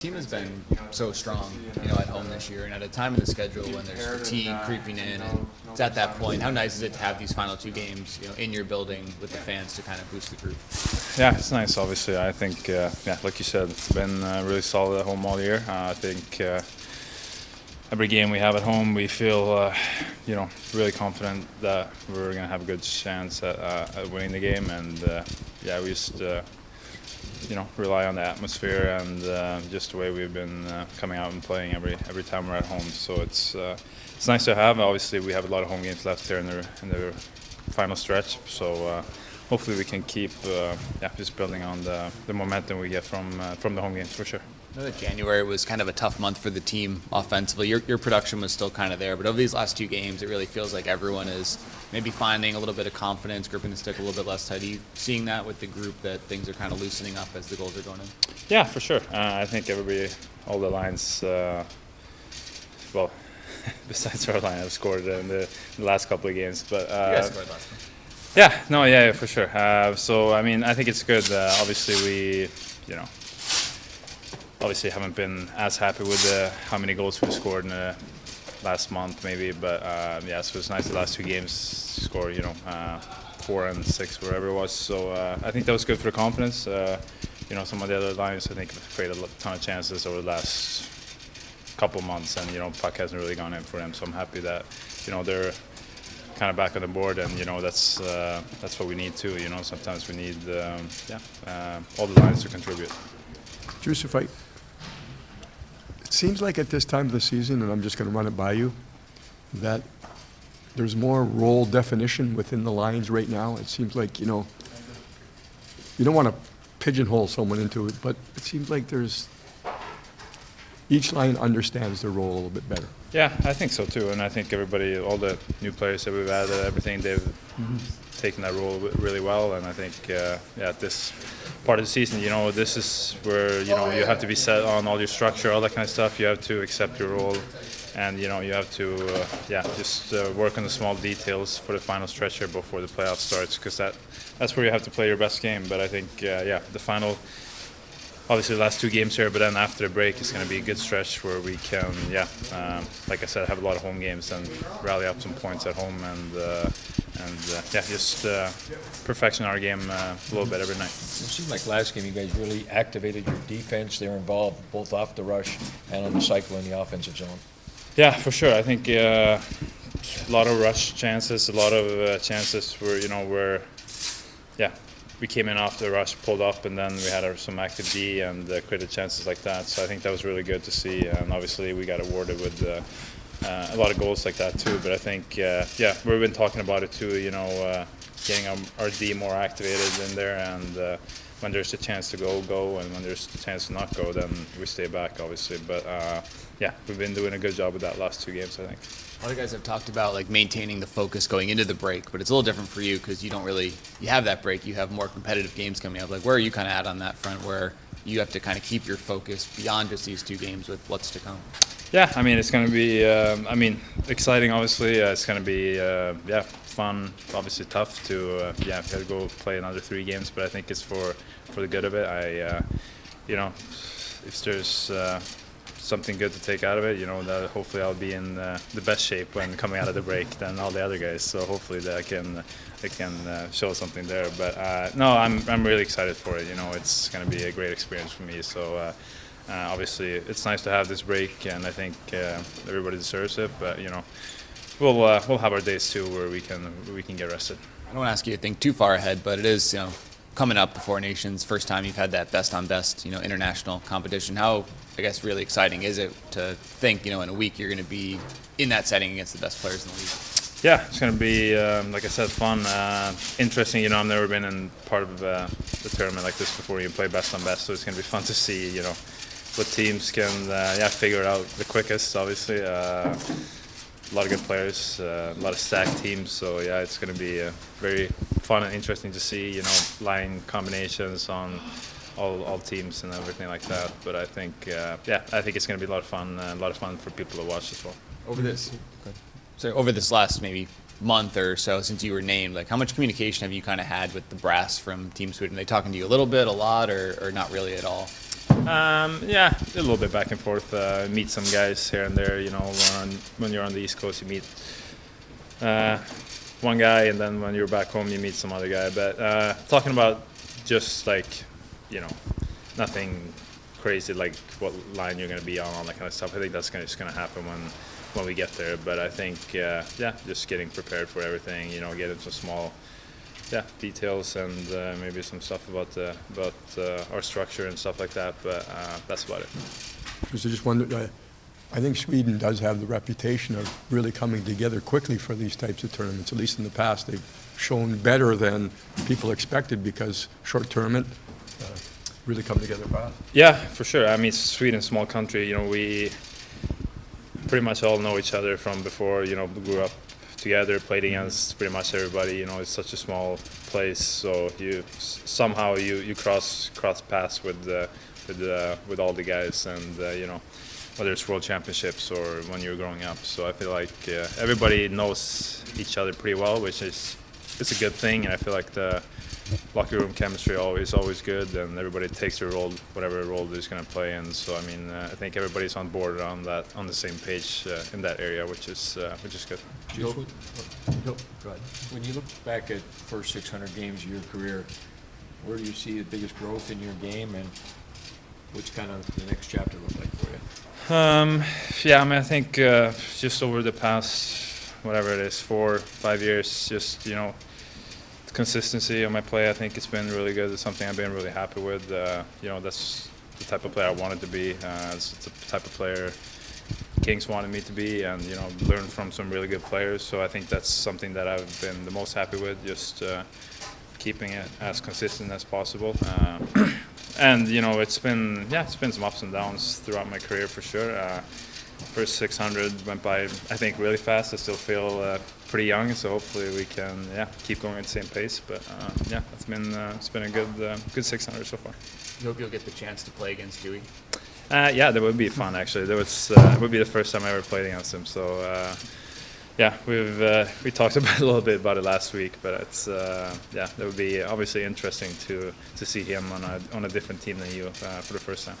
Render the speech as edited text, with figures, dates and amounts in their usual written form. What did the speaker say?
Team has been so strong, at home this year, and at a time in the schedule when there's fatigue creeping in, and it's at that point. How nice is it to have these final two games, in your building with the fans to kind of boost the group? Yeah, it's nice. Obviously, I think, like you said, it's been really solid at home all year. I think every game we have at home, we feel, really confident that we're going to have a good chance at winning the game, and we just. Rely on the atmosphere and just the way we've been coming out and playing every time we're at home. So it's nice to have. Obviously, we have a lot of home games left here in the final stretch. So hopefully we can keep just building on the momentum we get from the home games for sure. I know that January was kind of a tough month for the team offensively. Your production was still kind of there, but over these last two games, it really feels like everyone is maybe finding a little bit of confidence, gripping the stick a little bit less tight. Are you seeing that with the group, that things are kind of loosening up as the goals are going in? Yeah, for sure. I think all the lines, besides our line, have scored in the last couple of games. But you guys scored last time. Yeah, for sure. I think it's good. Obviously, we, haven't been as happy with how many goals we scored in the last month, maybe. But so it's nice the last two games score, 4 and 6, wherever it was. So I think that was good for the confidence. Some of the other lines, I think, have created a ton of chances over the last couple months, and puck hasn't really gone in for them. So I'm happy that they're kind of back on the board, and that's what we need too. Sometimes we need all the lines to contribute. Joseph, it seems like at this time of the season, and I'm just going to run it by you, that there's more role definition within the lines right now. It seems like, you don't want to pigeonhole someone into it, but it seems like each line understands their role a little bit better. Yeah, I think so too, and I think everybody, all the new players that we've added, everything, they've taken that role really well, and I think at this part of the season, this is where you have to be set on all your structure, all that kind of stuff. You have to accept your role, and you have to just work on the small details for the final stretch here before the playoff starts, because that's where you have to play your best game. But I think the final. Obviously, the last two games here, but then after the break, it's going to be a good stretch where we can, like I said, have a lot of home games and rally up some points at home and just perfection our game a little bit every night. It seemed like last game you guys really activated your defense. They were involved both off the rush and on the cycle in the offensive zone. Yeah, for sure. I think a lot of rush chances, a lot of chances where we came in off the rush, pulled up, and then we had some active D and created chances like that. So I think that was really good to see. And obviously we got awarded with a lot of goals like that too. But I think, we've been talking about it too, getting our D more activated in there. And when there's a chance to go, and when there's a chance to not go, then we stay back, obviously. But we've been doing a good job with that last two games, I think. A lot of guys have talked about maintaining the focus going into the break, but it's a little different for you because you have that break, you have more competitive games coming up. Where are you kind of at on that front, where you have to kind of keep your focus beyond just these two games with what's to come? Yeah, it's going to be, exciting, obviously. It's going to be, fun, obviously tough to, we have to go play another 3 games, but I think it's for the good of it. If there's something good to take out of it, that hopefully I'll be in the best shape when coming out of the break than all the other guys. So hopefully that I can show something there. But no, I'm really excited for it. It's going to be a great experience for me. So obviously it's nice to have this break, and I think everybody deserves it. But we'll have our days too where we can get rested. I don't want to ask you to think too far ahead, but it is coming up before Nations, first time you've had that best on best international competition. How, I guess, really exciting is it to think in a week you're going to be in that setting against the best players in the league? Yeah, it's going to be, like I said, fun, interesting. I've never been in part of the tournament like this before. You play best on best, so it's going to be fun to see what teams can figure it out the quickest, obviously. A lot of good players, a lot of stacked teams, so it's going to be very fun and interesting to see, line combinations on all teams and everything like that. But I think, I think it's going to be a lot of fun for people to watch as well. Over this last maybe month or so since you were named, how much communication have you kind of had with the brass from Team Sweden? Are they talking to you a little bit, a lot, or not really at all? Yeah, a little bit back and forth. Meet some guys here and there. You know, when you're on the East Coast, you meet one guy, and then when you're back home, you meet some other guy. But talking about just like, you know, nothing crazy like what line you're going to be on, all that kind of stuff. I think that's just going to happen when we get there. But I think, yeah, just getting prepared for everything. You know, get into small. Yeah, details and maybe some stuff about our structure and stuff like that, but that's about it. Because I just wondered, I think Sweden does have the reputation of really coming together quickly for these types of tournaments. At least in the past, they've shown better than people expected because short tournament really come together fast. Yeah, for sure. I mean, Sweden's a small country. You know, we pretty much all know each other from before. You know, we grew up together, played against pretty much everybody. You know, it's such a small place, so you somehow you cross paths with all the guys, and you know, whether it's world championships or when you're growing up. So I feel like everybody knows each other pretty well, which is it's a good thing, and I feel like the locker room chemistry always good, and everybody takes their role, whatever role they're going to play in. So I mean, I think everybody's on board on the same page in that area, which is good. Just when you look back at first 600 games of your career, where do you see the biggest growth in your game, and what's kind of the next chapter look like for you? Yeah, I mean, I think just over the past, whatever it is, 4 or 5 years, just, you know, the consistency of my play, I think it's been really good. It's something I've been really happy with. You know, that's the type of player I wanted to be. It's the type of player Kings wanted me to be, and, you know, learn from some really good players. So I think that's something that I've been the most happy with, just keeping it as consistent as possible. And, you know, it's been some ups and downs throughout my career for sure. First 600 went by, I think, really fast. I still feel pretty young, so hopefully we can, keep going at the same pace. But it's been a good 600 so far. You hope you'll get the chance to play against Dewey? Yeah, that would be fun actually. It would be the first time I ever played against him. So we talked a little bit about it last week, but it's that would be obviously interesting to see him on a different team than you for the first time.